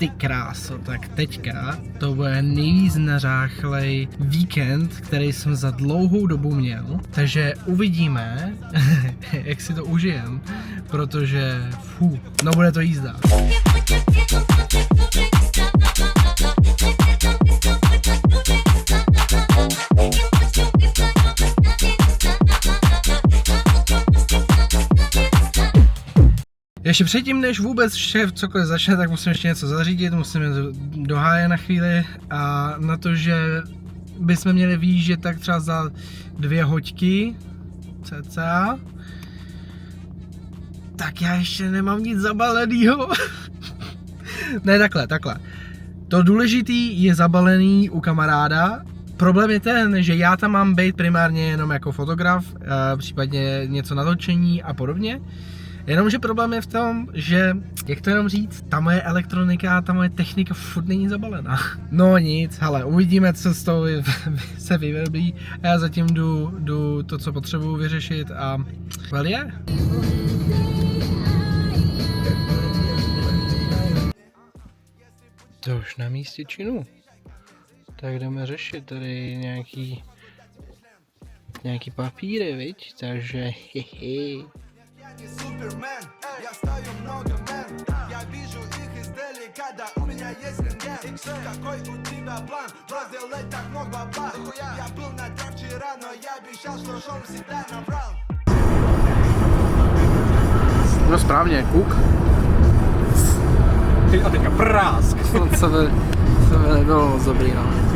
ty kráso, tak teďka to bude nejvíc nařáchlej víkend, který jsem za dlouhou dobu měl, takže uvidíme, jak si to užijem, protože no bude to jízda. Ještě předtím, než vůbec šéf cokoliv začne, tak musím ještě něco zařídit, musím jít do háje na chvíli a na to, že bychom měli výjíždět tak třeba za 2 hoďky cca, tak já ještě nemám nic zabalenýho. Ne, takhle. To důležitý je zabalený u kamaráda. Problém je ten, že já tam mám být primárně jenom jako fotograf, případně něco natočení a podobně. Jenomže problém je v tom, že, jak to jenom říct, ta moje elektronika, ta moje technika furt není zabalená. No nic, hele, uvidíme, co z toho se vyvrbí. Já zatím jdu to, co potřebuju vyřešit a well yeah. To už na místě činu. Tak jdeme řešit tady nějaký papíry, viď? Takže hehe. Супермен, я стою много мен. Я вижу их издалека, да у меня есть рентген. Какой у тебя план? Сделать так много бабла. Я был на трек вчера, но я обещал, что шоу всегда набрал. No správně, kuk. A teďka prásk. Co by nebylo moc dobrý, no.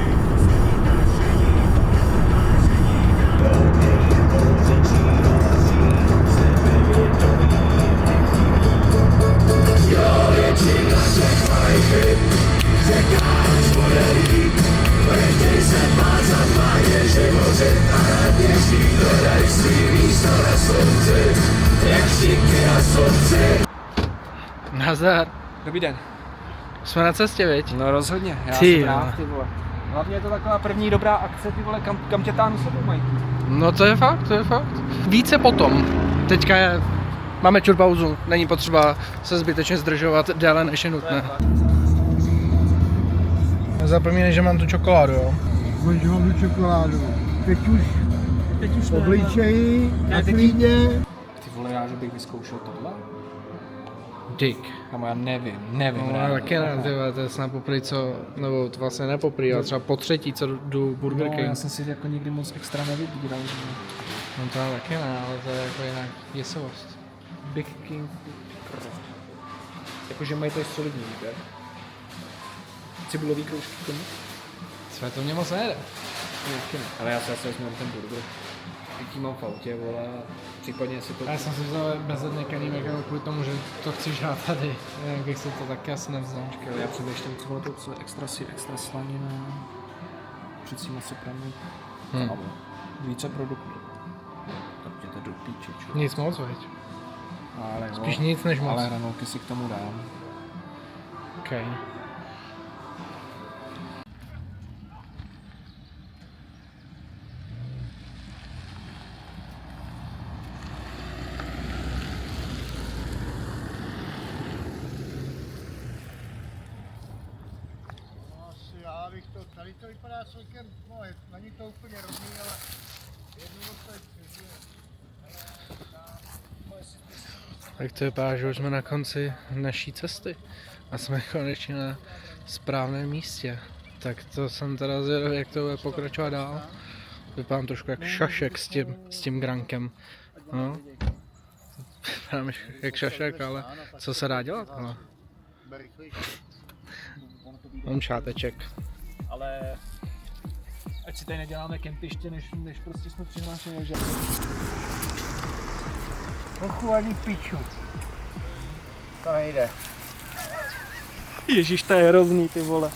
Nazdar. Dobrý den. Jsme na cestě, viď? No rozhodně, já Ty jsem jo. rád, ty vole. Hlavně je to taková první dobrá akce, ty vole, kam tě táhnu sebou mají. No to je fakt. Více potom. Teďka máme čur pauzu, není potřeba se zbytečně zdržovat déle než je nutné. Nezapomínej, že mám tu čokoládu, jo? Budeš mám tu čokoládu. Teď už obličeji, na klíně. Ty vole, já, že bych vyzkoušel tohle? Dick. Kamo, já nevím. No, taky ne, tyhle, to je snad poprvé, nebo to vlastně ne poprvé, ale třeba po třetí, co jdu Burger King. No, já jsem si jako nikdy moc extra nevybíral. No to taky ne, ale to je jako jinak děsivost. Big King. Jakože mají tady solidní výběr. Cibulový kroužky k tomu? Své to mě moc nejde. Ale já si asi vezmu ten burger. Jaký mám v autě, vole, případně si to... Já jsem si vzal bezedný kanímek jako kvůli tomu, že to chci žrát tady. Jinak bych si to taky asi nevzal. Ale já přemýšlím, co bylo to, co je extra slanina. Přeci maso pranou. Více produktů. Tak tě to do píče, čo? Nic moc, veď. Ale Spíš nic než moc. Ale hranolky si k tomu dám. Okay. Já bych to, tady to vypadá celkem, no není to úplně rovný, ale jednu to Tak to vypadá, že už jsme na konci naší cesty a jsme konečně na správném místě. Tak to jsem teda zvědavý, jak to bude pokračovat dál. Vypadám trošku jak šašek s tím grankem. No. Vypadám jak šašek, ale co se dá dělat? Ale... Mám šáteček. Ale ať si tady neděláme kempiště, než prostě jsme přihlášeni, že... Trochu ani piču. To nejde. Ježíš, to je hrozný, ty vole.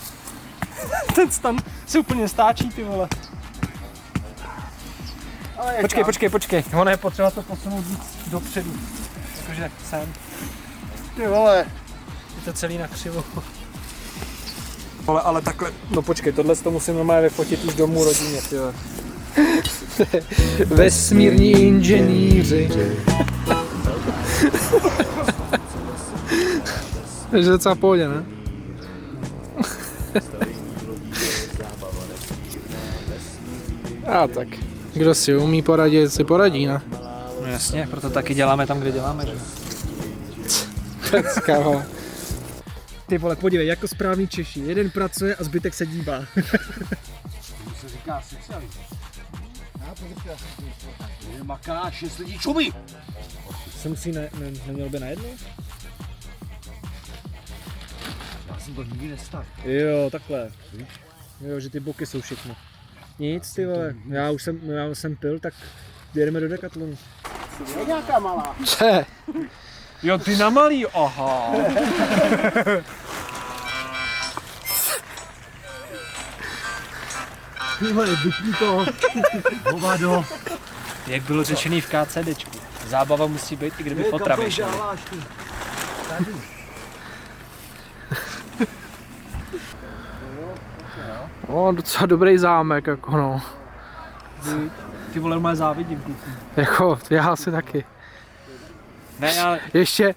Ten stan se úplně stáčí, ty vole. Počkej. Ono je potřeba to posunout víc dopředu. Jakože sem. Ty vole. Je to celý na křivo. Ale takhle, no počkej, tohle to musím normálně vyfotit už domů rodině, ty vole. Vesmírní inženýři. Takže docela pohodě, ne? A tak, kdo si umí poradit, si poradí, ne? No jasně, proto taky děláme tam, kde děláme, že? Pecka, Ty vole, podívej, jako správný Češi, jeden pracuje a zbytek se díbá. se říká socialista. Makáš, 6 lidí čumí. Jsem si neměl by najednou? Já jsem to nikdy nestal. Jo, takhle. Jo, že ty boky jsou všechno. Nic, ty vole, já už jsem pil, tak jedeme do Decathlonu. Je nějaká malá. Če, Jo, ty na malý, aha. Tyhle, vypni to. Hovado. Jak bylo řečený v KCDčku, zábava musí být, i kdyby potraveš. docela dobrý zámek, jako no. Ty vole, má závidím, kluku. Jako, já asi taky. Ne, ale Ještě,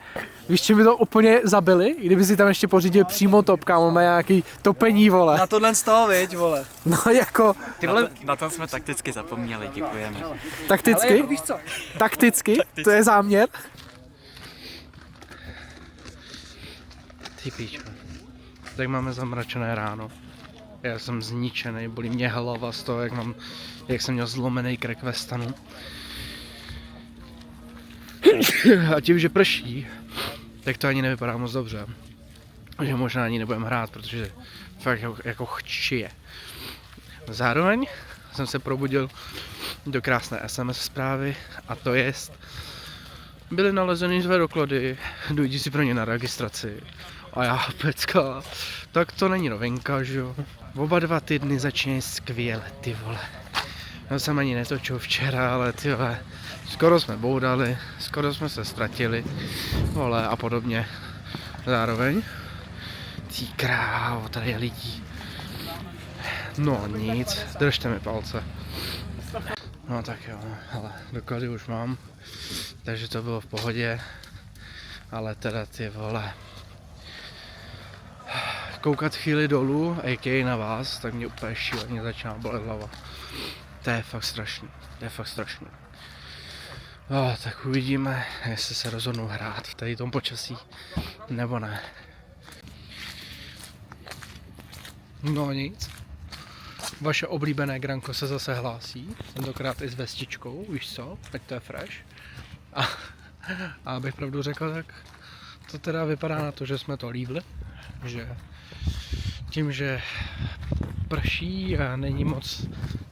víš, čím by to úplně zabili? Kdyby si tam ještě pořídil přímo top, kámo, má nějaký topení, vole. na tohle z toho, viď, vole. No jako, Ty vole, Na tom jsme takticky zapomněli, děkujeme. takticky? ale jako víš co? Takticky? To je záměr? Ty píčo. Tak máme zamračené ráno. Já jsem zničený, bolí mě hlava z toho, jak jsem měl zlomený krk ve stanu. A tím, že prší, tak to ani nevypadá moc dobře. Že možná ani nebudeme hrát, protože fakt jako chčije. Zároveň jsem se probudil do krásné SMS zprávy, a to jest: byly nalezeny 2 doklady, dojdi si pro ně na registraci. A já, pecka, tak to není novinka, že jo. Oba 2 týdny začínají skvěle, ty vole. Já jsem ani netočil včera, ale ty vole, skoro jsme boudali, skoro jsme se ztratili, vole, a podobně. Zároveň, ty krávo, tady je lidí. No nic, držte mi palce. No tak jo, ale doklady už mám, takže to bylo v pohodě, ale teda ty vole. Koukat chvíli dolů, a.k.a. na vás, tak mě úplně šíleně začíná bolet hlava. To je fakt strašný, to je fakt strašný. Tak uvidíme, jestli se rozhodnu hrát v tady tom počasí, nebo ne. No nic. Vaše oblíbené granko se zase hlásí, tentokrát i s vestičkou, víš co, ať to je fresh. A abych pravdu řekl, tak to teda vypadá na to, že jsme to lívli, že tím, že prší a není moc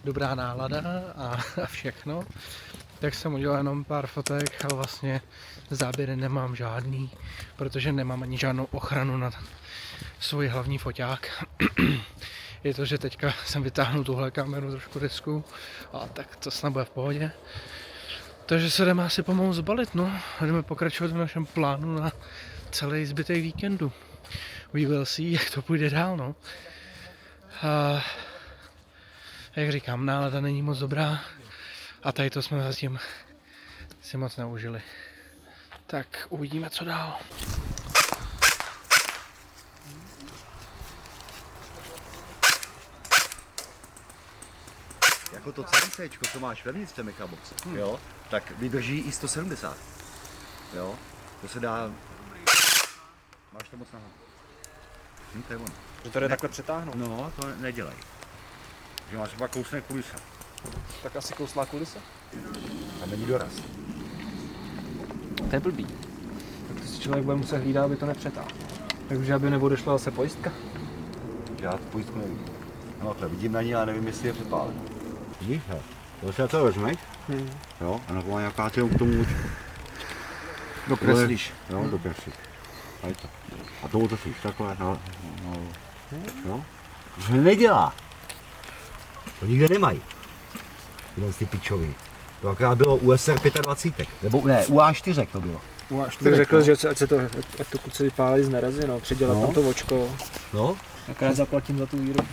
dobrá nálada a všechno, tak jsem udělal jenom pár fotek a vlastně záběry nemám žádný, protože nemám ani žádnou ochranu na svůj hlavní foťák. Je to, že teďka jsem vytáhnul tuhle kameru trošku risku, a tak to snad bude v pohodě. Takže se jdeme asi pomalu zbalit, no, a jdeme pokračovat v našem plánu na celý zbytek víkendu. We will see, jak to půjde dál, no. A jak říkám, nálada není moc dobrá a tady to jsme zatím si moc neužili. Tak uvidíme, co dál. Jako to celé Cčko, co máš vevnitř té Mechaboxe, jo, tak vydrží i 170. Jo, to se dá... Máš to moc nahoru. To je ono. Že to jde takhle přetáhnout. No, to nedělej. Že máš třeba kousne kulisa. Tak asi kouslá kulisa. Tam není doraz. To je blbý. Tak to si člověk bude muset hlídat, aby to nepřetáhl. Takže aby neodešla zase pojistka. Já tu pojistku nevidím. No takhle, vidím na ní, ale nevím, jestli je přepálená. Vidíš, he? To se to vezmeš, jo, a nebo nějaká ty k tomu dokreslíš. Jo, dokreslíš. A je to. A tomu to slyš takhle, no, jo. To nedělá. To nikde nemají. Tyhle ty pičový. To akorát bylo USR 25, nebo ne, UA4 to bylo. Bych řekl, že ať to kluci vypálí z nerazy, no, přidělat tam to očko. No. Akorát zaplatím za tu výrobu.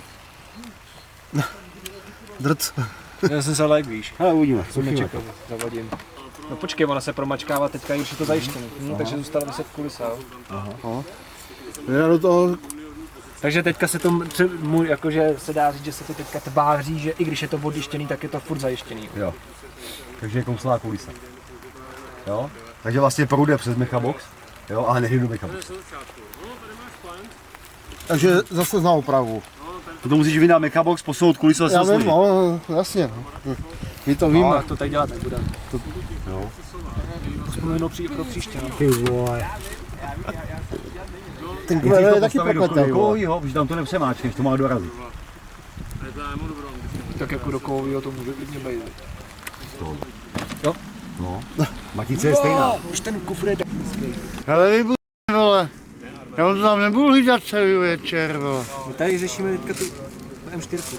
Drc. Já jsem se like, víš. Ale uvidíme, Jsem zkusíme nečekal, zavodím. No počkej, ona se promačkává teďka, už je to zajištěné, takže zůstalo 10 kulisa, jo. Aha. Já do toho Takže teďka se to, jakože se dá říct, že se to teďka tváří, že i když je to odjištěný, tak je to furt zajištěný. Jo. Takže je kouslavá kulisa. Jo? Takže vlastně průjde přes Mechabox, jo, ale nejde do Mechabox. Takže zase na opravu. Potom musíš vyndat Mechabox, posunout kulisu a Já se vím, no, jasně. My to víme. No, to tak dělat nebudeme. Jo. Vzpomenu pro příště, no. Ty vole. Ten kvěl je taky prokletý. Kolovýho, protože tam to nepřemáčkneš, to má dorazit. Tak jako do kovovýho to může klidně být. Jo? No. Matice je stejná. Už ten kufr je Hele, vy vole. Já to tam nebudu hlídat celý večer, vole. my tady řešíme teďka tu M4.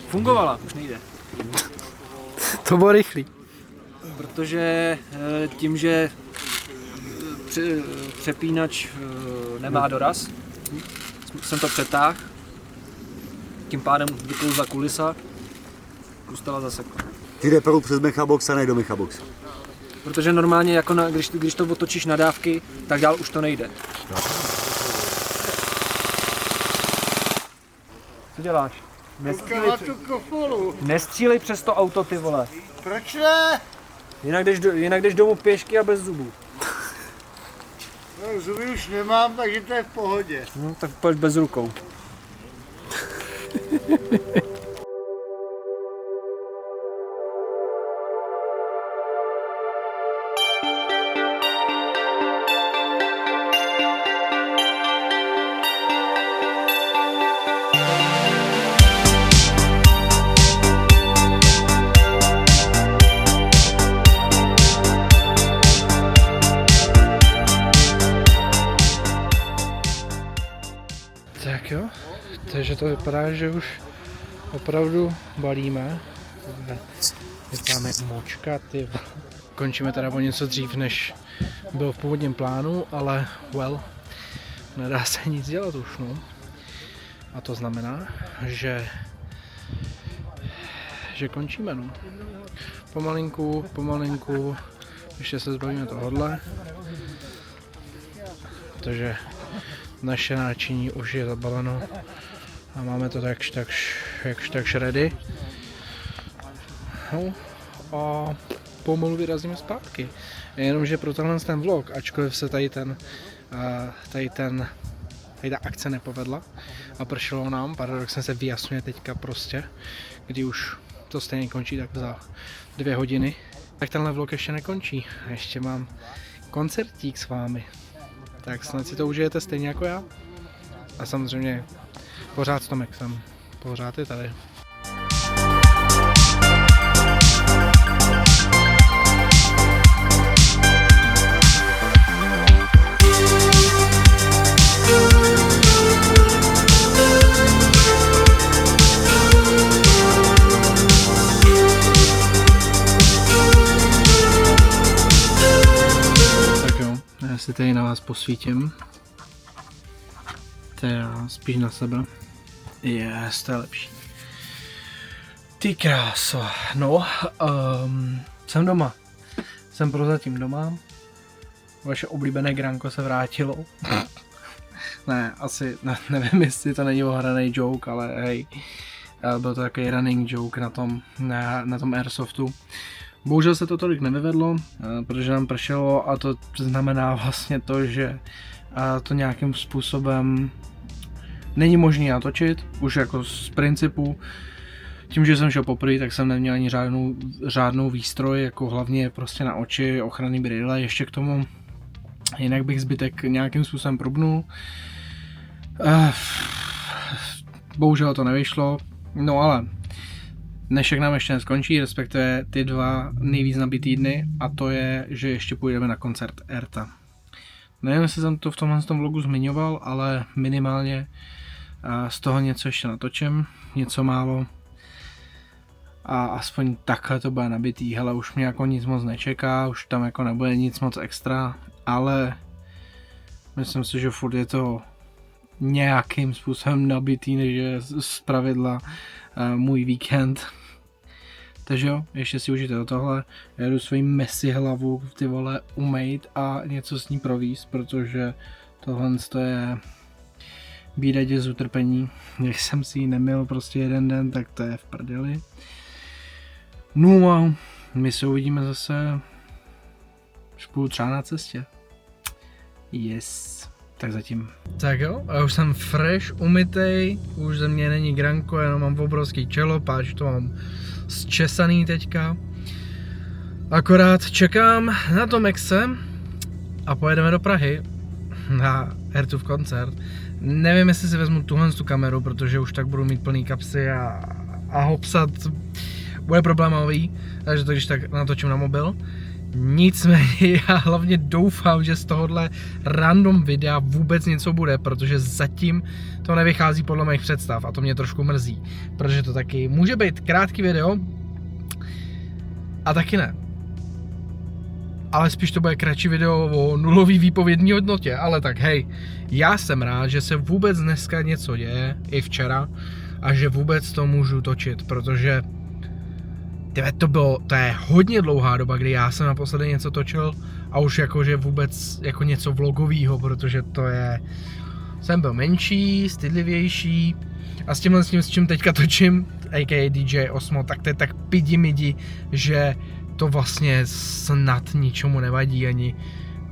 Fungovala, už nejde. To bylo rychlý. Protože tím, že přepínač nemá doraz, jsem to přetáhl, tím pádem vyklouzla kulisa, zůstala zasekla. Ty jde prou přes Mechabox a ne do Mechaboxu. Protože normálně, jako když to otočíš na dávky, tak dál už to nejde. Co děláš? Nestřílej přes to auto, ty vole. Proč ne? Jinak jdeš domů pěšky a bez zubů. No, zuby už nemám, takže to je v pohodě. No, tak pojď bez rukou. Tak jo, takže to vypadá, že už opravdu balíme. Vypadáme močka, ty. Končíme teda o něco dřív, než bylo v původním plánu, ale well, nedá se nic dělat už, no. A to znamená, že končíme, no. Pomalinku, ještě se zbavíme tohodle. Takže naše náčiní už je zabaleno a máme to jakž ready. No a pomalu vyrazíme zpátky. Jenomže pro tenhle ten vlog, ačkoliv se tady ta akce nepovedla a pršelo nám, paradoxně se vyjasňuje teďka prostě, kdy už to stejně končí tak za 2 hodiny, tak tenhle vlog ještě nekončí. Ještě mám koncertík s vámi. Tak snad si to užijete stejně jako já. A samozřejmě pořád s Tomexem. Pořád je tady. Já si tady na vás posvítím. Teda spíš na sebe. Yes, to je lepší. Ty kráso. No, jsem doma. Jsem prozatím doma. Vaše oblíbené gránko se vrátilo. Ne, asi, nevím, jestli to není ohraný joke, ale hej. Byl to takový running joke na tom Airsoftu. Bohužel se to tolik nevyvedlo, protože nám pršelo a to znamená vlastně to, že to nějakým způsobem není možné natočit, už jako z principu. Tím, že jsem šel poprvé, tak jsem neměl ani žádnou výstroj, jako hlavně prostě na oči, ochranný brýle ještě k tomu. Jinak bych zbytek nějakým způsobem probnul. Bohužel to nevyšlo, no ale dnešek nám ještě neskončí, respektive ty 2 nejvíc nabitý dny, a to je, že ještě půjdeme na koncert Erta. Nevím, jestli jsem to v tomhle vlogu zmiňoval, ale minimálně z toho něco ještě natočím, něco málo. A aspoň takhle to bude nabitý. Hele, už mě jako nic moc nečeká, už tam jako nebude nic moc extra, ale myslím si, že furt je to nějakým způsobem nabitý, než je zpravidla můj víkend. Takže jo, ještě si užijte do tohle. Já jdu svoji messy hlavu, ty vole, umejt a něco s ní províst, protože tohle je bídať z utrpení. Jak jsem si ji nemil prostě jeden den, tak to je v prdeli. No a my se uvidíme zase, až půjdu třeba na cestě. Yes. Tak zatím. Tak jo, a už jsem fresh, umytej, už ze mě není granko, jenom mám obrovský čelo, páč to mám zčesaný teďka. Akorát čekám na Tomexe a pojedeme do Prahy na Hertův koncert. Nevím, jestli si vezmu tuhle tu kameru, protože už tak budu mít plný kapsy a hopsat bude problémový, takže to když tak natočím na mobil. Nicméně já hlavně doufám, že z tohohle random videa vůbec něco bude, protože zatím to nevychází podle mých představ a to mě trošku mrzí, protože to taky může být krátký video a taky ne. Ale spíš to bude kratší video o nulový výpovědní hodnotě, ale tak hej, já jsem rád, že se vůbec dneska něco děje, i včera, a že vůbec to můžu točit, protože to je hodně dlouhá doba, kdy já jsem naposledy něco točil a už jakože vůbec jako něco vlogovýho, protože to je, jsem byl menší, stydlivější a s tímhle s čím teďka točím, aka DJ Osmo, tak to je tak pidi-midi, že to vlastně snad ničemu nevadí ani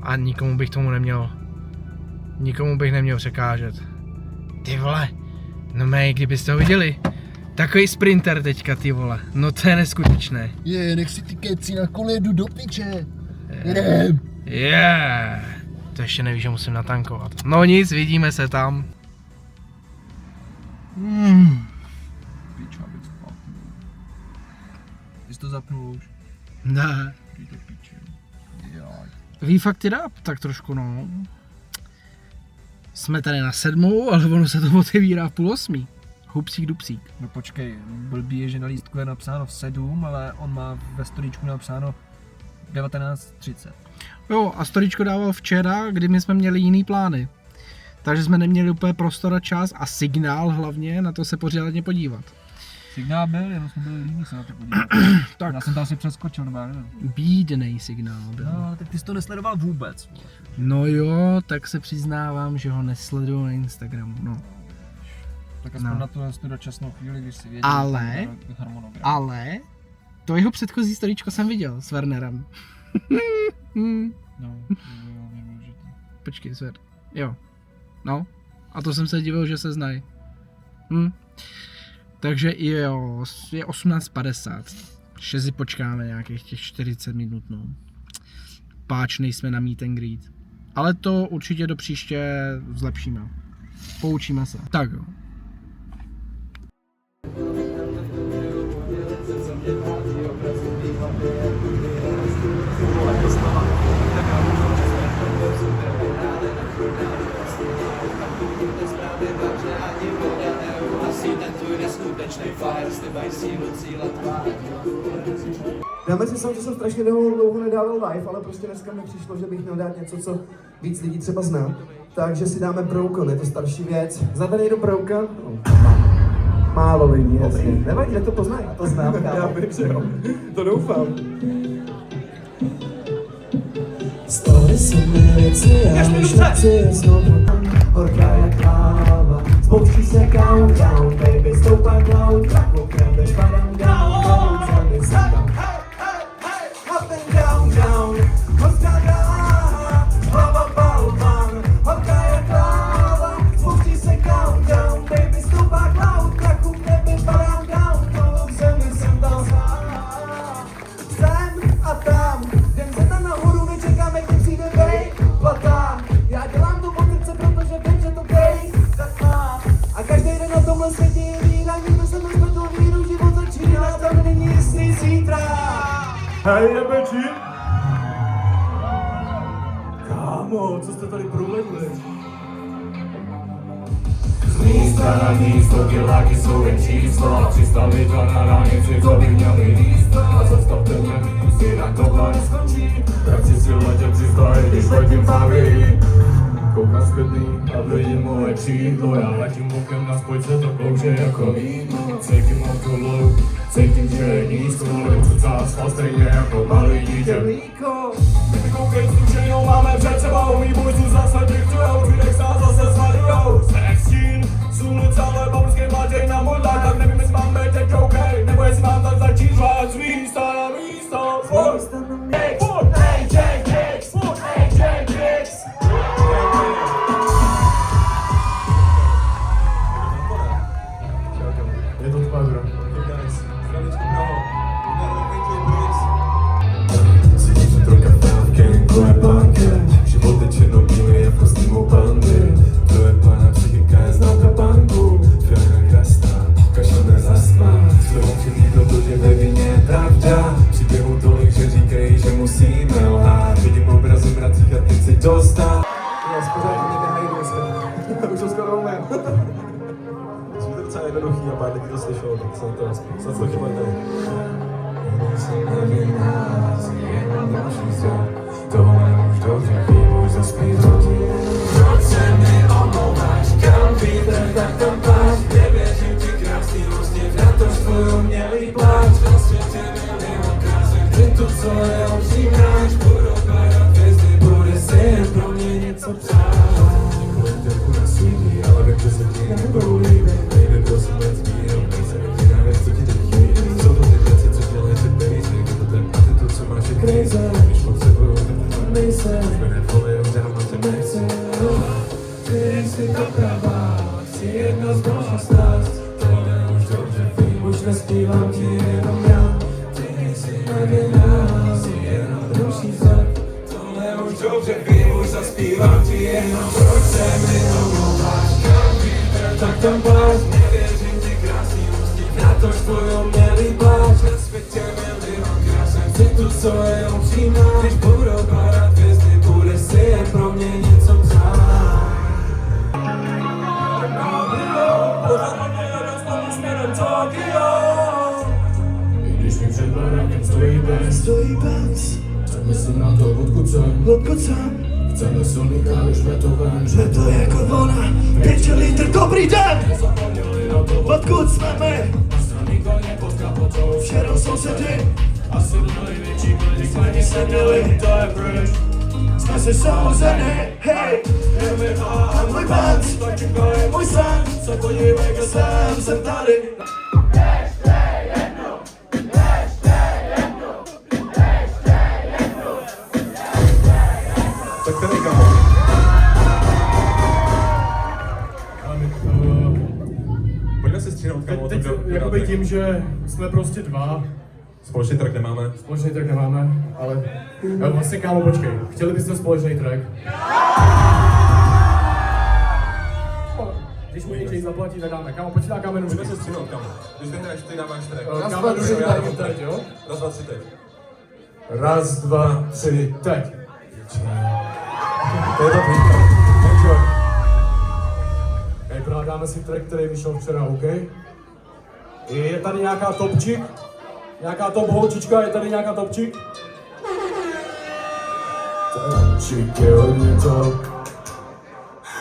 a nikomu bych neměl překážet. Ty vole, no mej, kdybyste ho viděli. Takový sprinter teďka, ty vole, no to je neskutečné. Nech si ty keci na kole, jdu do piče. Yeah. To ještě nevíš, že musím natankovat. No nic, vidíme se tam. Piča, abych spal. Ty jsi to zapnul už? Ne. Jdi do piče. Ví fakt ty dáp, tak trošku no. Jsme tady na 7, ale ono se to otevírá v 7:30. Hupsík dupsík. No počkej, blbý je, že na lístku je napsáno v 7, ale on má ve storíčku napsáno 19:30. Jo, a storíčko dával včera, kdy my jsme měli jiný plány. Takže jsme neměli úplně prostor a čas a signál hlavně na to se pořádně podívat. Signál byl, jenom jsme byli líní se na to podívat. Tak. Já jsem to asi přeskočil, nebo já nevím. Bídnej signál byl. No, ale tak ty jsi to nesledoval vůbec. No jo, tak se přiznávám, že ho nesleduju na Instagramu, no. Tak aspoň na tu dočasnou chvíli, když si věděl, Ale- harmonogram. Ale to jeho předchozí storíčko jsem viděl s Wernerem. No, nemůžete. Počkej, Sver. Jo. No. A to jsem se divil, že se znají. Takže jo, je 18:50. Ještě si počkáme nějakých těch 40 minut, no. Páč nejsme na meet and greet. Ale to určitě do příště zlepšíme. Poučíme se. Tak jo. Dáme si sám, že jsem strašně dlouho nedával live, ale prostě dneska mi přišlo, že bych měl dát něco, co víc lidí třeba zná. Takže si dáme Broken, je to starší věc. Znáte někdo Broken? Málo lidí, jasně. Nevadí, jak to poznají. To znám, já vím, že jo. To doufám. Story jsou mé věci, já už nechci znovu. Horká jak láva, spouští se countdown, baby, stoupá cloud, traku krembeš, padám down, zemi se tam. Up and down, horská dráha, hlava balvan, horká jak láva, spouští se countdown, baby, stoupá cloud, traku krembeš, padám down, zemi jsem tam. Sem a tam, jdem se tam nahoru, nečekáme, kdy přijde vejplata. Já dělám to od srdce, protože vím, že to tak má. A každý den na tomhle světě je víra, nikdo se nezvedl víru, život začíná, tam není jistý zítra. Hej, jebeči! Kámo, co jste tady provedli? Z místa na místo, kiláky jsou jen číslo. 300 litra na ránici, co by měli místo. Zastavte mě, jinak tohle neskončí. Jak si letě přistaje, když letím závěrí. Koukám zpětný a vidím moje křídlo. Já letím bokem na spojce, to klouže jako víno. Cítím okolo, cítím, že je nízko. Lepšu cácla stejně jako malý dítě. Koukej slučenou, máme před sebou výbojců zase diktují. Zvídek se zase svalujou. Sexy jednoduchý a pár lidí to slyšelo, tak jsem to snad slyšel tady. Tohle už dobře vím, už zaspívat je. Proč se mi omlouváš, kam vítr, tak tam pláč. Nevěřím ti krásný úsměv, na to svůj umělý pláč. Na světě milion krásek, kdy to, co je upřímnáš. Budou padat hvězdy, bude si jen pro mě něco přát. Trochu na svými, ale vím, že se ti nebudou líbit. Nejde prosím let zmíru, nejsem jediná věc, co ti teď chybí. Jsou to ty věci, co dělají ty basic, je to ten attitude, co máš je crazy. Když potřebuju, tak to nejsem. Už mi nevolej, už dávno tě nechci. Ty jsi to pravá, chci jedna z mnoha z nás. Tohle už dobře vím, už nespívám ti jenom já. Ty nejsi nevinná, jsi jenom druhý zad. Tohle už dobře vím, už zaspívám ti jenom. Proč se mi omlouváš, kam vítr, tak tam pláč. Nevěřím ti krásný úsměv, na to tvůj umělý pláč. Na světě milion krásek, chci tu, co je upřímná. Když budou padat hvězdy, bude si jen pro mě něco přát. I když mi před barákem stojí Benz, tak myslím na to, odkud jsem. Chceme silný káry, žve to ven, že to je jako vlna. 5 litr, dobrý den! Nezapomněli na to, odkud jsme my. Straný koně pod kapotou, včera sousedy. Asi do největší byli, klidni se měli, to je pryč. Jsme si souzeni, hej, je mi a můj Benz, tak čekaj můj sen. Se podívej, kde jsem tady. Tak tady kamo. Pojďme se stříhnout kamo. Teď jakoby tím, že jsme prostě dva. Společný track nemáme, ale vlastně kámo, počkej, chtěli byste společný track? Když mu něčej zaplatí, tak dáme. Kámo, počítáme nůžky. Pojďme se stříhnout, kámo. Když vyhraješ, ty dáváš track. Kámo, nůžky dáme teď, jo? Raz, dva, tři, teď. Raz, dva, tři, teď. To je dobrý. Enjoy. Hej, dáme si track, který vyšel včera, OK? Je tady nějaká topčík? Nějaká top holčička, je tady nějaká topčík? Topčík je hodně top.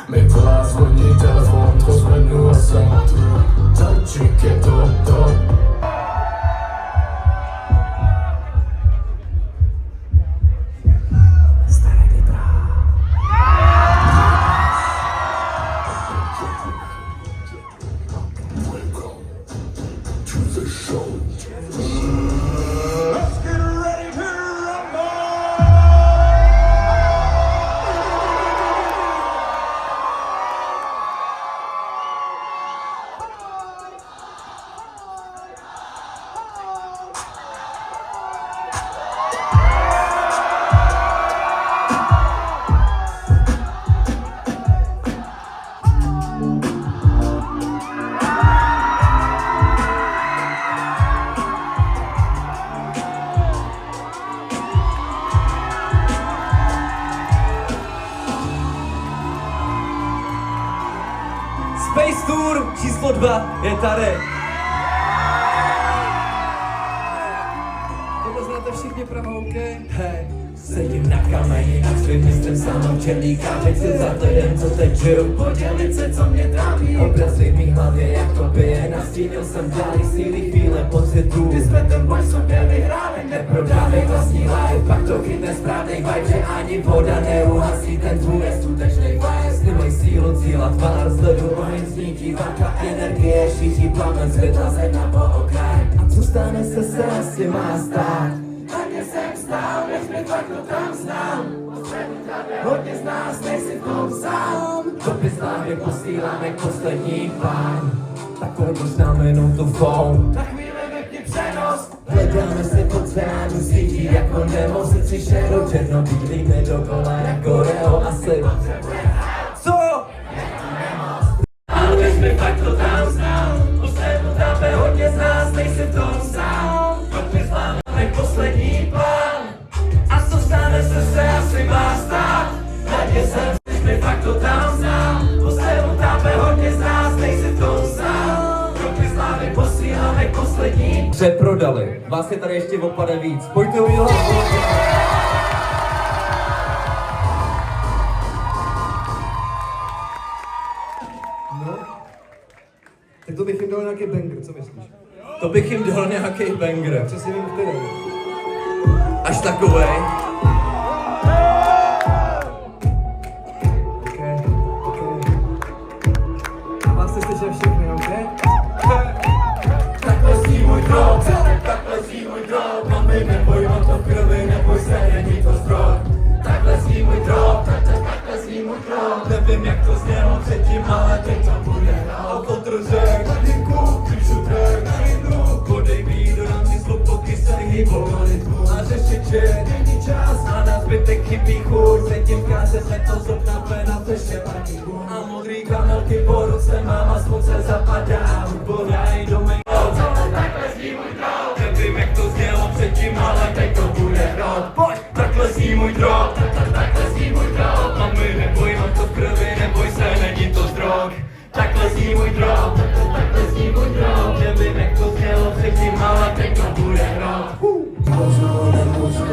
Mi volá, zvoní telefon, to zvednu a jsem tu. Topčík je top. Space Tour číslo 2 je tady. Tohle znáte všichni Praha, OK? Hej, sedím na kameni, nad svým mistrem sám černíka. Teď si za to jen, co teď žiju, podělit se, co mě tráví. Obrazy v mý hlavě, jak to bije, nastínil jsem dálí síly chvíle pocitu. Kdy jsme ten boj sobě vyhráli, neprodávej vlastní life. Pak to chytne správnej vibe, že ani voda neuhasí ten tvůj neskutečnej vibe. Nemaj sílu, cíla, tvár, z ledu oheň znítí, válka energie, šíří plamen, světla zeď po okraj. A co stane se asi má stát? Hodně jsem stál, než mi fakt to tam znám. Hodně z nás nejsi v tom sám. Dopis hlavě posíláme k poslední plán. Takovou možná minutu phone. Na chvíli vypni přenos. Hledáme se pod zvenánu sítí jako Nemo. Se tři šero černobílými dokola jako Reo asi. Co? Ale než mi fakt to tam znám. Poslednu trápe hodně z nás nejsi v tom sám. Dopis hlavě poslední plán. A co stane se asi má stát. Hledě jsem, než mi fakt to tam znám. Poslednu trápe hodně z nás nejsi v tom sám. přeprodali. Vás je tady ještě opade víc. Pojďte udělat. No, tak to bych jim dal nějaký banger, co myslíš? To bych jim dal nějaký banger. Přesně vím, který. Až takovej. A vás jste slyšeli všechny, ok? Takhle zní můj drog, takhle zní můj drog. Mami, neboj, mám to v krvi, neboj se, není to zdroj. Takhle zní můj drog, takhle zní můj drog. Nevím, jak to znělo předtím, ale teď to bude. Alkotrozek, hladinku, píšu track na hydru. Podej beat, dodám ti sloupky, se hýbou na rytmu. A řešit, že není čas a na zbytek chybí chuť. Zatím káze se to z okna na teště a modrý kamelky po ruce mám a slunce zapadá. Hudbodaj do mé takhle zní můj drog. Nevím, jak to znělo předtím, ale teď to bude hrát. Pojď, takhle zní můj drog, takhle zní můj drog. Mami, neboj, mám to v krvi, neboj se, není to zdrog. Takhle zní můj drog, takhle zní můj drog. Nevím, jak to znělo předtím, ale teď to bude hrát. Nemůžu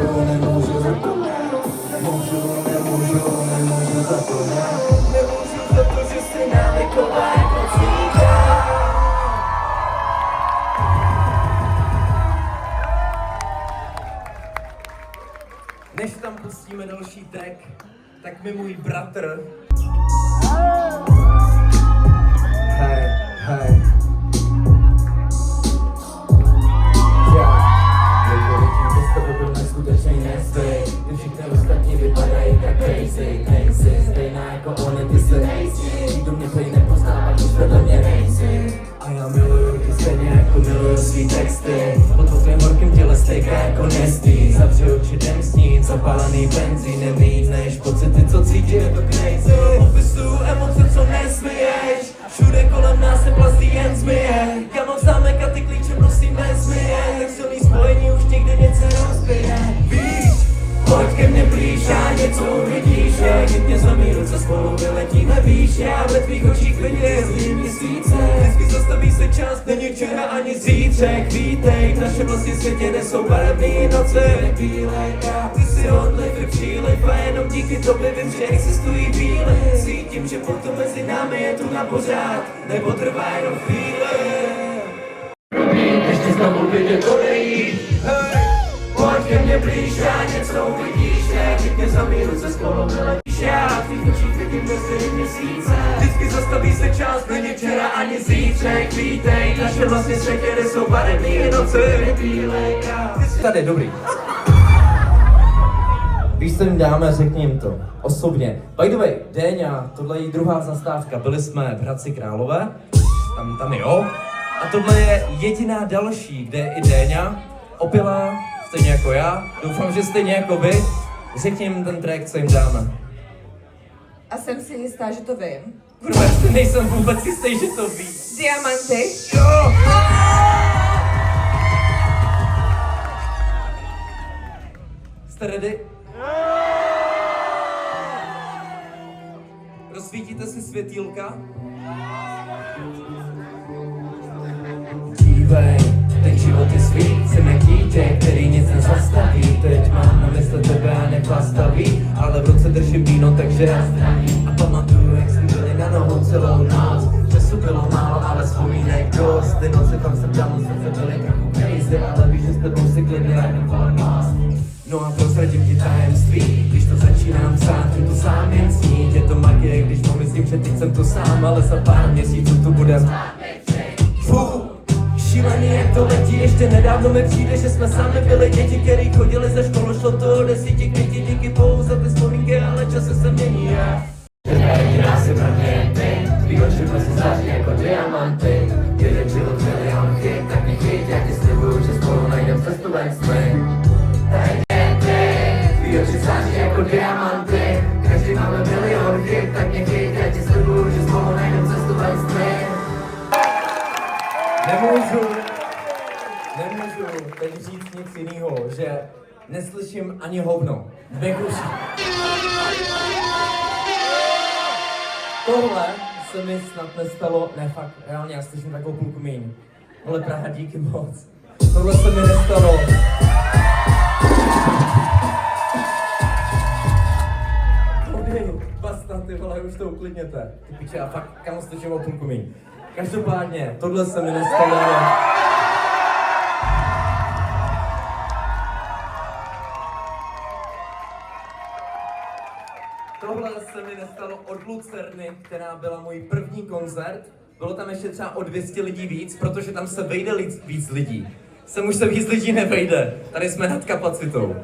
za to, že jsi návyková jako cíka. Než tam pustíme další track, tak mi můj bratr. Hej, hej. Skutečně nesvej, ty všichni ostatní vypadají tak crazy, nejsi stejná jako oni, ty se nejsi, nikdo mě prý nepoznává, když vedle mě nejsi. A já miluju ty stejně jako miluju svý texty, pod tvým horkým těle stejka jako nestý. Zavři oči, jdem snít, zapálený benzín, nemíneš pocity, co cítí, je to crazy. Opisuju emoce, co nesmíješ, všude kolem nás se plastí jen zmije. Kamo zámek a ty klíče prosím nezmije, tak silný spojení už někdy něco rozbije. Víš, pojď ke mně blíž a něco uvidíš, jak mě zlomí ruce spolu vyletíme výš. Já ve tvých očích vidím měsíce, vždycky zastaví se čas, není včera ani zítřek. Vítej, v našem vlastním světě nesou barevný noce, nebílej. Ty si odliv i příliv a jenom díky tobě vím, že existují bíle. Cítím, že pouto mezi námi je tu na pořád, nebo trvá jenom chvíli. Ještě znovu vidět odejít, hej. Pojď ke mně blíž a něco uvidíš, jak mě zamí ruce skoro vyletíš. Já v tvých očích vidím dnes měsíce, vždycky zastaví se čas, není včera ani zítřek. Vítej, naše vlastně světě, kde jsou barevný noci, nebílej. Tady, dobrý. Víš, co jim dáme, řekni jim to. Osobně. By the way, Déňa, tohle je druhá zastávka. Byli jsme v Hradci Králové, tam jo. A tohle je jediná další, kde je i Déňa, opilá, stejně jako já. Doufám, že stejně jako vy. Řekni jim ten track, co jim dáme. A jsem si jistá, že to vím. Kurva, já si nejsem vůbec jistý, že to ví. Diamanty. Jo! Jste ready? Rozsvítíte si světýlka? Dívej, ten život je svý, jsem jak dítě, který nic nezastaví. Teď mám na mysli tebe a neplastaví, ale v ruce držím víno, takže a pamatuju, jak jsme byli na nohou celou noc. Času bylo málo, ale vzpomínek dost. Ty noci tam jsem tam, srdce byly trochu crazy, ale víš, že s tebou si klidně jen volnost. No a prozradím ti tajemství, když to začínám psát, je to sám jen snít. Je to magie, když pomyslím, že teď jsem to sám, ale za pár měsíců tu bude Fuh, šílený, jak to letí, ještě nedávno mi přijde, že jsme sami byli děti, který chodili ze školu, šlo to 10 květí, díky bohu za ty vzpomínky, ale časy se mění, Jediná si pro mě jen ty, tvý oči prostě září jako diamanty. Jeden život, milion chyb, tak mě chyť, já ti slibuju, že spolu najdem cestu ven s my. Tvý oči září jako diamanty, každý máme milion chyb, tak mě chyť, já ti slibuju, že spolu najdem cestu ven s my. Nemůžu teď říct nic jinýho, že neslyším ani hovno. Tohle se mi snad nestalo, ne fakt, reálně já slyším takovou půlku míň. Ale Praha, díky moc. tohle se mi nestalo. Basta, ty vole, už to uklidněte. Ty piče, já fakt kam stočím o půlku míň. Každopádně, tohle se mi nestalo. Tohle se mi nestalo od Lucerny, která byla můj první koncert. Bylo tam ještě třeba o 200 lidí víc, protože tam se vejde víc lidí. Sem už se víc lidí nevejde, tady jsme nad kapacitou.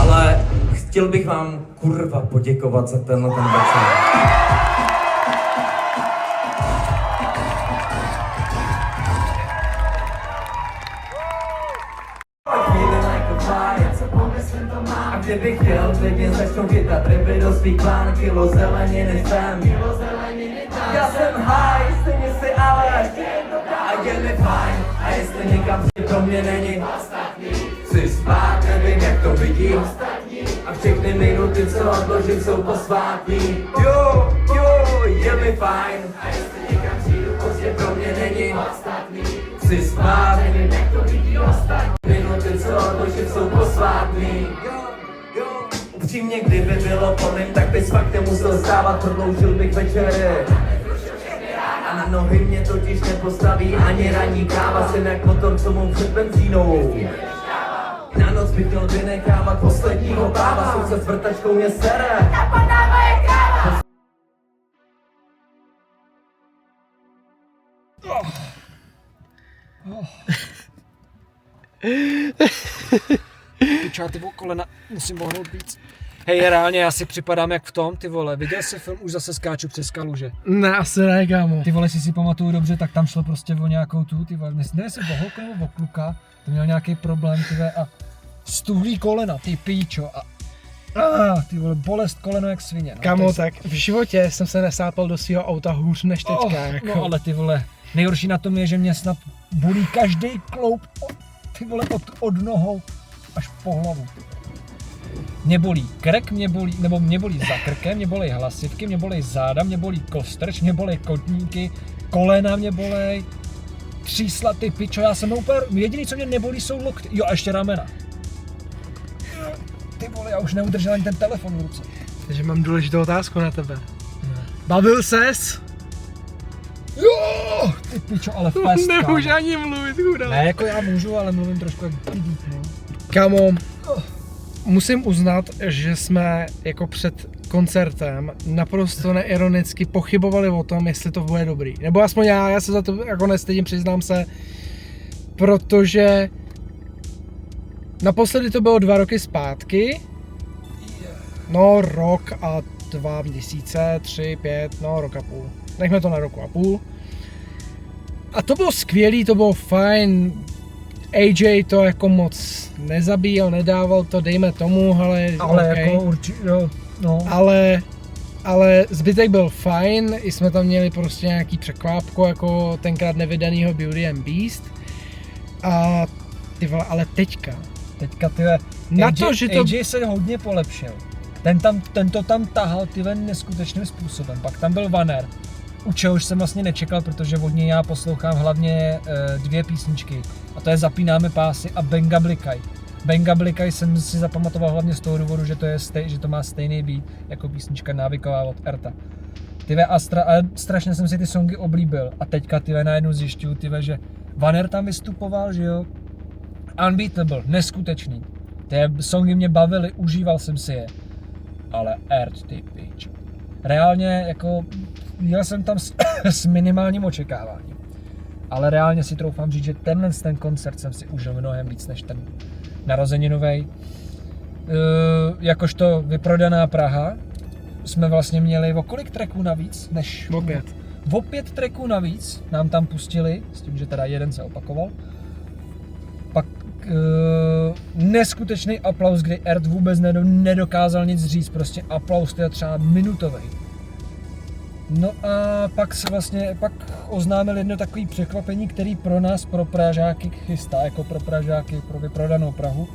Ale chtěl bych vám kurva poděkovat za tenhle ten večer. A kdybych chtěl, klidně začnu chytat ryby do svých plán, kilo zeleniny jsem. Já jsem high, stejně si ale a je mi fajn, a jestli někam pro mě není, chci spát, nevím jak to vidím, a všechny minuty, co odložím, jsou posvátný. Jo, je mi fajn, a jestli někam přijdu, prostě pro mě není, chci spát, nevím jak to vidím, minuty, co odložím, jsou posvátný. Upřímně, kdyby bylo po mým, tak bys fakt nemusel stávat, prodloužil bych večery. A na nohy mě totiž nepostaví ani ranní káva, jsem jak motor, co mu před benzínou. Na noc bych měl vynechávat posledního páva, soused s vrtačkou mě sere. Napadává je káva! Pičo, ty kolena musím vohnout víc. Hej, reálně já si připadám jak v tom, ty vole, viděl jsi film Už zase skáču přes skalu, že? Ne, asi ne, kámo. Ty vole, jestli si pamatuju dobře, tak tam šlo prostě o nějakou ty vole, nevím, jestli o holku nebo o kluka, to měl nějaký problém, ty vole, a stuhlý kolena, ty píčo, a ty vole, bolest koleno jak svině. No, Kámo, tak v životě jsem se nesápal do svého auta hůř než teďka, jako. No ale ty vole, nejhorší na tom je, že mě snad bolí každý kloup, ty vole, od nohou až po hlavu. Mě bolí krk, mě bolí za krkem, mě bolí hlasivky, mě bolí záda, mě bolí kostrč, mě bolí kotníky, kolena mě bolej, třísla, ty pičo, já jsem úplně, jediný co mě nebolí jsou lokty, jo a ještě ramena. Ty vole, já už neudržel ani ten telefon v ruce. Takže mám důležitou otázku na tebe. Bavil ses? Jo, ty pičo, ale fest, Nemůžu ani mluvit, chudá. Ne, jako já můžu, ale mluvím trošku jak pidík, no. Kámo, musím uznat, že jsme jako před koncertem naprosto neironicky pochybovali o tom, jestli to bude dobrý. Nebo aspoň já se za to jako nestydím, přiznám se, protože naposledy to bylo 2 roky zpátky, no rok a 2 měsíce, 3, 5, no rok a půl. Nechme to na roku a půl. A to bylo skvělý, to bylo fajn. AJ to jako moc nezabíjel, nedával to, dejme tomu, ale okay. Jako určitě, no. Ale zbytek byl fajn, i jsme tam měli prostě nějaký překvápko, jako tenkrát nevydanýho Beauty and Beast. A ty vole, ale teďka tyhle, na to, že to... AJ se hodně polepšil. Ten to tam tahal tyhle neskutečným způsobem. Pak tam byl Vaner, u čehož jsem vlastně nečekal, protože od něj já poslouchám hlavně 2 písničky. A to je Zapínáme pásy a Benga Blikaj. Benga Blikaj jsem si zapamatoval hlavně z toho důvodu, že to má stejný beat jako písnička Návyková od Erta. A strašně jsem si ty songy oblíbil. A teďka najednou zjišťuju, že Vaner tam vystupoval, že jo. Unbeatable, neskutečný. Ty songy mě bavily, užíval jsem si je. Ale Ert, ty pičo. Reálně jako jel jsem tam s minimálním očekáváním. Ale reálně si troufám říct, že ten koncert jsem si užil mnohem víc než ten narozeninovej. Jakožto vyprodaná Praha jsme vlastně měli o kolik tracků navíc? O 5 tracků navíc nám tam pustili, s tím, že teda jeden se opakoval. Pak neskutečný aplaus, kdy Ert vůbec nedokázal nic říct, prostě aplaus, to je třeba minutovej. No a pak oznámil jedno takové překvapení, který pro nás, pro Pražáky chystá, jako pro Pražáky, pro vyprodanou Prahu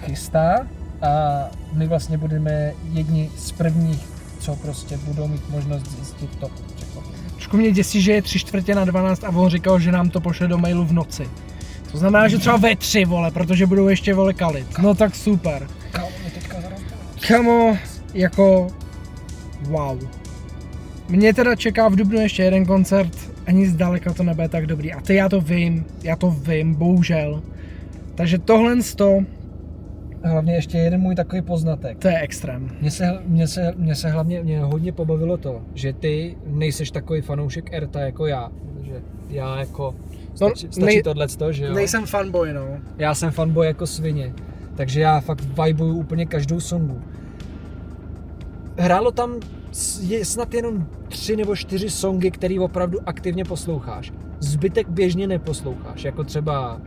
chystá a my vlastně budeme jedni z prvních, co prostě budou mít možnost zjistit to překvapení. Trošku mě děsí, že je 3/4 na 12 a on říkal, že nám to pošle do mailu v noci. To znamená, že třeba ve 3, vole, protože budou ještě, vole, kalit. No tak super. Kámo, mě teďka zarazilo. Kamo, jako, wow. Mě teda čeká v dubnu ještě jeden koncert, ani zdaleka to nebude tak dobrý. A já to vím, bohužel. Takže tohle Hlavně ještě jeden můj takový poznatek. to je extrém. Mě se hlavně hodně pobavilo to, že ty nejseš takový fanoušek Erta jako já. Protože já jako, stačí tohleto, že jo? Nejsem fanboy, no. Já jsem fanboy jako svině, takže já fakt vibuju úplně každou songu. Hrálo tam snad jenom 3 nebo 4 songy, který opravdu aktivně posloucháš. Zbytek běžně neposloucháš, jako třeba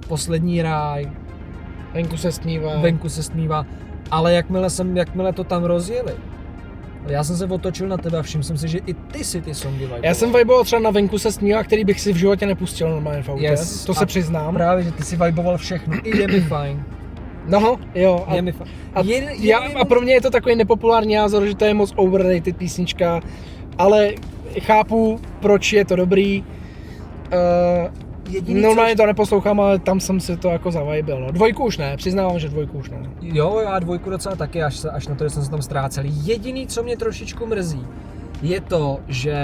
Poslední ráj, Venku se stmívá, ale jakmile to tam rozjeli, já jsem se otočil na tebe a všiml jsem si, že i ty si ty songy viboval. Já jsem viboval třeba na Venku se stmívá, který bych si v životě nepustil normálně v autě. Yes, To se přiznám. Právě, že ty si viboval všechno, i Je mi fajn. No, jo. Je mi fajn. A pro mě je to takový nepopulární názor, že to je moc overrated písnička, ale chápu, proč je to dobrý. Normálně to neposlouchám, ale tam jsem si to jako zavibil. No. 2 už ne, přiznávám, že 2 už ne. Jo, já 2 docela taky, až na to, že jsem se tam ztrácel. Jediný, co mě trošičku mrzí, je to, že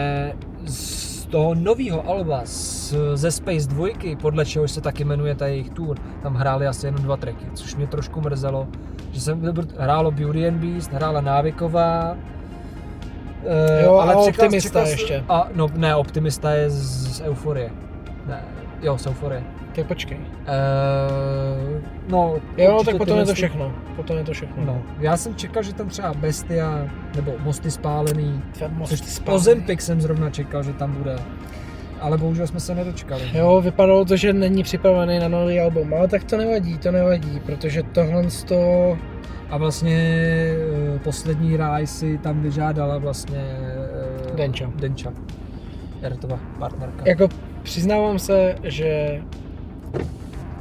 z toho nového alba ze Space 2, podle čehož se taky jmenuje ta jejich tour, tam hráli asi jenom 2 tracky, což mě trošku mrzelo. Že hrálo Beauty and Beast, hrála Návyková, jo, ale a Optimista ještě. Ne, Optimista je z Euforie. Ne, jo, z Euforie. Tak počkej. Jo, tak potom je to všechno. No, já jsem čekal, že tam třeba Bestia, nebo Mosty spálený. Mosty Ozempik jsem zrovna čekal, že tam bude. Ale bohužel jsme se nedočkali. Jo, vypadalo to, že není připravený na nový album, ale tak to nevadí, protože tohle A vlastně Poslední ráj si tam vyžádala vlastně Denča. Ertova partnerka. Jako přiznávám se, že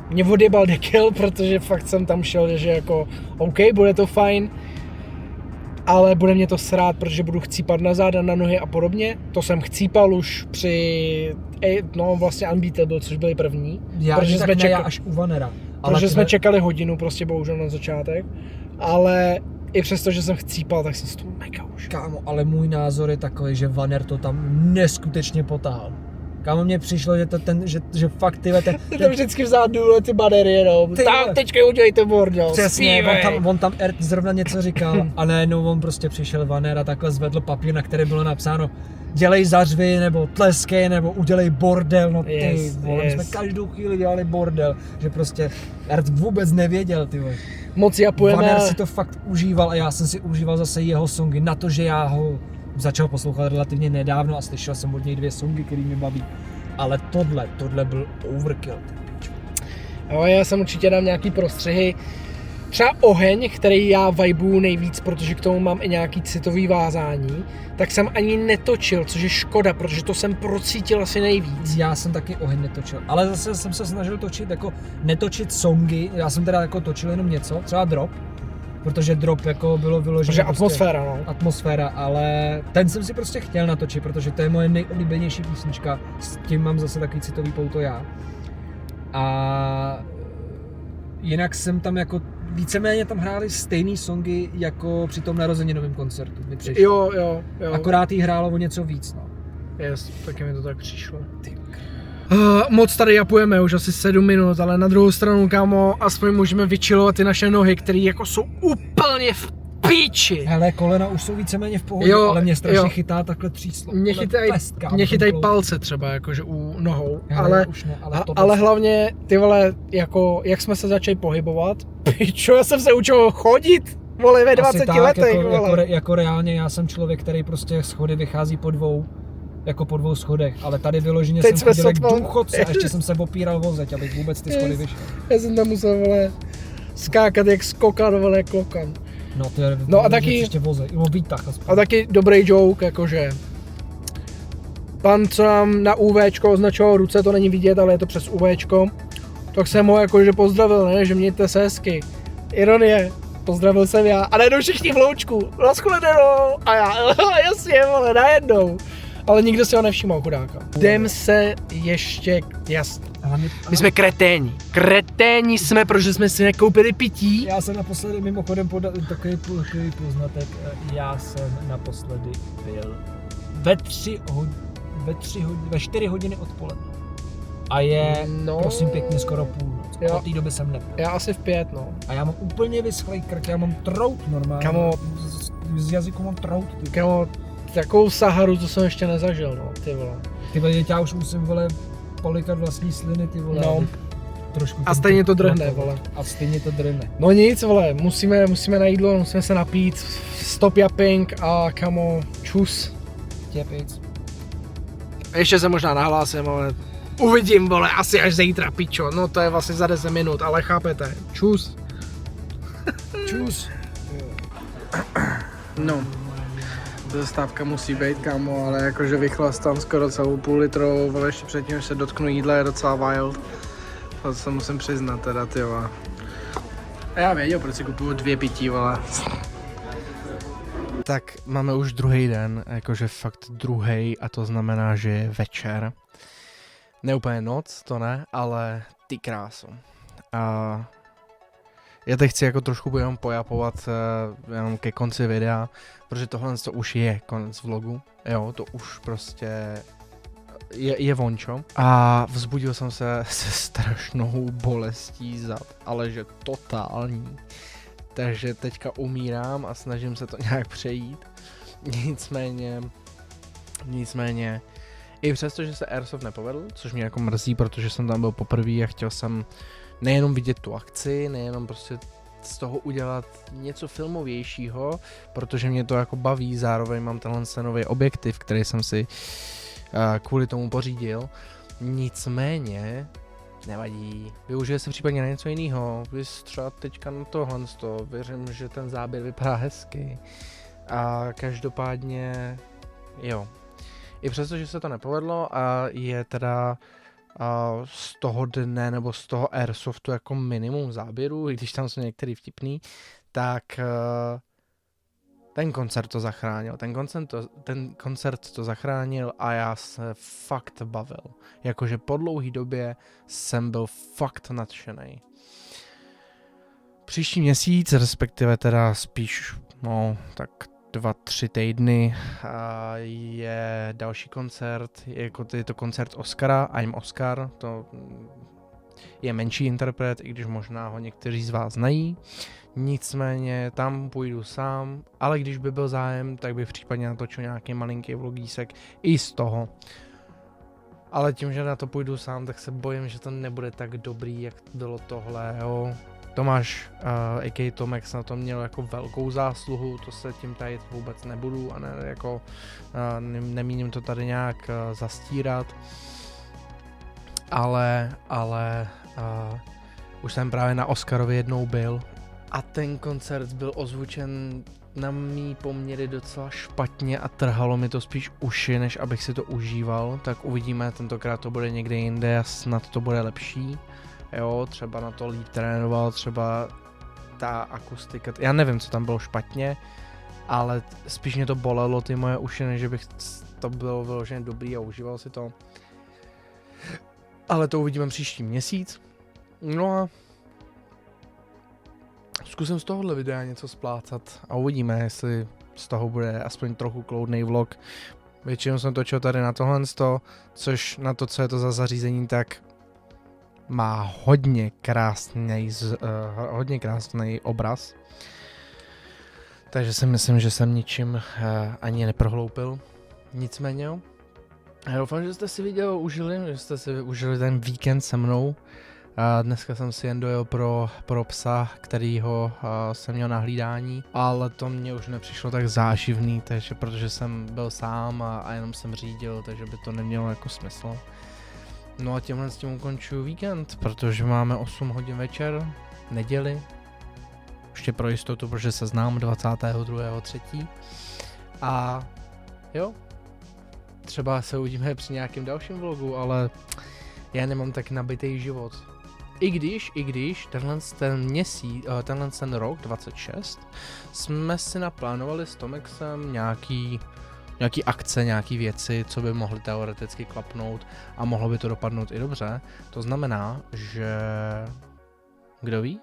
mě odjebal dekel, protože fakt jsem tam šel, že jako OK, bude to fajn, ale bude mě to srát, protože budu chcípat na záda, na nohy a podobně. To jsem chcípal už při, vlastně Unbeatable, což byli první. Já až u Vanera. Protože jsme čekali hodinu prostě bohužel na začátek, ale i přesto, že jsem chcípal, tak jsem si to mega už. Kámo, ale můj názor je takový, že Vaner to tam neskutečně potáhl. Kámo, mně přišlo, že fakt ty tam vždycky vzadu ty banery jenom. Tak, teďka udělejte bordel. Přesně, on tam Ert zrovna něco říkal a najednou on prostě přišel Vaner a takhle zvedl papír, na které bylo napsáno dělej zařvy, nebo tleskej, nebo udělej bordel, no ty vole, my jsme každou chvíli dělali bordel, že prostě Ert vůbec nevěděl, ty vole. Moc japujeme. Vaner si to fakt užíval a já jsem si užíval zase jeho songy, na to, že já ho začal poslouchat relativně nedávno a slyšel jsem od něj 2 songy, který mě baví. Ale tohle byl overkill. Jo, já jsem určitě dám nějaký prostřihy. Třeba Oheň, který já vibuju nejvíc, protože k tomu mám i nějaký citový vázání, tak jsem ani netočil, což je škoda, protože to jsem procítil asi nejvíc. Já jsem taky Oheň netočil, ale zase jsem se snažil netočit songy, já jsem teda jako točil jenom něco, třeba Drop, protože Drop jako bylo vyložené. Protože atmosféra, no. Atmosféra, ale ten jsem si prostě chtěl natočit, protože to je moje nejoblíbenější písnička, s tím mám zase takový citový pouto já. A jinak jsem tam jako víceméně tam hráli stejný songy jako při tom narozeninovém koncertu. Jo. Akorát jí hrálo o něco víc, no. Yes, taky mi to tak přišlo. Moc tady japujeme už asi 7 minut, ale na druhou stranu, kámo, aspoň můžeme vychillovat ty naše nohy, které jako jsou úplně v píči. Hele, kolena už jsou víceméně v pohodě, ale mě strašně chytá takhle tříslo. Mě chytají palce třeba, jakože u nohou, hele, ale hlavně, ty vole, jako, jak jsme se začali pohybovat, pičo, já jsem se učil chodit, vole, ve 20 tak, letech, vole. Jako reálně, já jsem člověk, který prostě schody vychází po 2 schodech, ale tady vyloženě jsem chodil jak důchodce a ještě jsem se opíral o zeď, abych vůbec ty schody vyšel. Já jsem tam musel, vole, skákat jak skokan, vole, jak klokan. No a taky výtah aspoň. A taky dobrý joke, jakože pan, co nám na UVčko označoval ruce, to není vidět, ale je to přes UVčko, tak jsem ho jakože pozdravil, ne, že mějte se hezky. Ironie, pozdravil jsem já a najednou všichni v loučku, naschledanou a já, jasně, vole, najednou. ale nikdo si ho nevšiml, chudáka. Jdem se ještě, jasně. My jsme kreténi jsme, protože jsme si nekoupili pití. Já jsem naposledy mimochodem takový poznatek, já jsem naposledy byl ve 4 hodiny odpoledne. A je, prosím pěkně, skoro půlnoc. Od té doby jsem nepil. Já asi v 5, no. A já mám úplně vyschlej krk, já mám trout normálně. Kamo, z jazyku mám trout. Kamo, takovou Saharu, to jsem ještě nezažil, no, ty vole. Ty vole, já už musím, vole, polikat vlastní sliny, ty vole. No. Trošku A stejně to drhne, vole. A stejně to drhne. No nic, vole, musíme na jídlo, musíme se napít, stop yapping a kamo, čus. Těpic. Ještě se možná nahlásím, ale uvidím, vole, asi až zítra, pičo. No to je vlastně za 10 minut, ale chápete. Čus. Čus. No. Zastávka musí být, kámo, ale jakože vychlastám skoro celou půl litrovou, vole, ještě předtím, než se dotknu jídla, je docela wild. To se musím přiznat teda, ty vole. A já věděl, proč si kupuju 2 pití, vole. Tak máme už druhý den, jakože fakt druhý, a to znamená, že je večer. Ne úplně noc, to ne, ale ty krásu. A já teď chci jako trošku jenom pojapovat jenom ke konci videa, protože tohle to už je konec vlogu, jo, to už prostě je vončo. A vzbudil jsem se se strašnou bolestí zad, ale že totální. Takže teďka umírám a snažím se to nějak přejít. Nicméně, i přesto, že se Airsoft nepovedl, což mě jako mrzí, protože jsem tam byl poprvé a chtěl jsem nejenom vidět tu akci, nejenom prostě z toho udělat něco filmovějšího, protože mě to jako baví, zároveň mám tenhle nový objektiv, který jsem si kvůli tomu pořídil. Nicméně, nevadí, využije se případně na něco jiného, třeba teďka na tohle, věřím, že ten záběr vypadá hezky. A každopádně, jo. I přesto, že se to nepovedlo a je teda z toho dne nebo z toho Airsoftu jako minimum záběrů, i když tam jsou některý vtipný, tak ten koncert to zachránil. Ten koncert to zachránil a já se fakt bavil. Jakože po dlouhý době jsem byl fakt nadšenej. Příští měsíc, respektive teda spíš, no, tak 2-3 týdny je další koncert, je to koncert Oscara, I'm Oscar, to je menší interpret, i když možná ho někteří z vás znají. Nicméně tam půjdu sám, ale když by byl zájem, tak bych případně natočil nějaký malinký vlogísek i z toho. Ale tím, že na to půjdu sám, tak se bojím, že to nebude tak dobrý, jak bylo tohle, jo. Tomáš, a.k.a. Tomex, na to měl jako velkou zásluhu, to se tím tajit vůbec nebudu a nemíním to tady nějak zastírat. Ale už jsem právě na Oscarovi jednou byl a ten koncert byl ozvučen na mý poměry docela špatně a trhalo mi to spíš uši, než abych si to užíval, tak uvidíme, tentokrát to bude někde jinde a snad to bude lepší. Jo, třeba na to líp trénoval, třeba ta akustika, já nevím, co tam bylo špatně, ale spíš mě to bolelo ty moje uši, než bych to bylo vyloženě dobrý a užíval si to. Ale to uvidíme příští měsíc. No a zkusím z tohohle videa něco splácat a uvidíme, jestli z toho bude aspoň trochu kloudnej vlog. Většinou jsem točil tady na tohle, což na to, co je to za zařízení, tak má hodně krásný obraz. Takže si myslím, že jsem ničím ani neprohloupil. Nicméně jo. Já doufám, že jste si video užili, že jste si užili ten víkend se mnou. Dneska jsem si jen dojel pro psa, kterýho jsem měl na hlídání, ale to mě už nepřišlo tak záživný, takže protože jsem byl sám a jenom jsem řídil, takže by to nemělo jako smysl. No a tímhle s tím ukončuju víkend, protože máme 8 hodin večer, neděli, ještě pro jistotu, protože se znám 22.3. A jo, třeba se uvidíme při nějakém dalším vlogu, ale já nemám tak nabitý život. I když tenhle ten rok 26 jsme si naplánovali s Tomexem nějaký nějaký akce, nějaký věci, co by mohly teoreticky klapnout a mohlo by to dopadnout i dobře. To znamená, že kdo ví,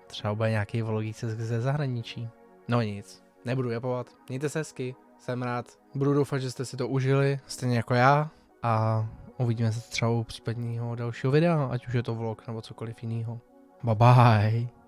třeba bude nějaký vlogík ze zahraničí. No nic, nebudu japovat, mějte se hezky, jsem rád, budu doufat, že jste si to užili, stejně jako já a uvidíme se třeba u případného dalšího videa, ať už je to vlog nebo cokoliv jiného. Bye bye.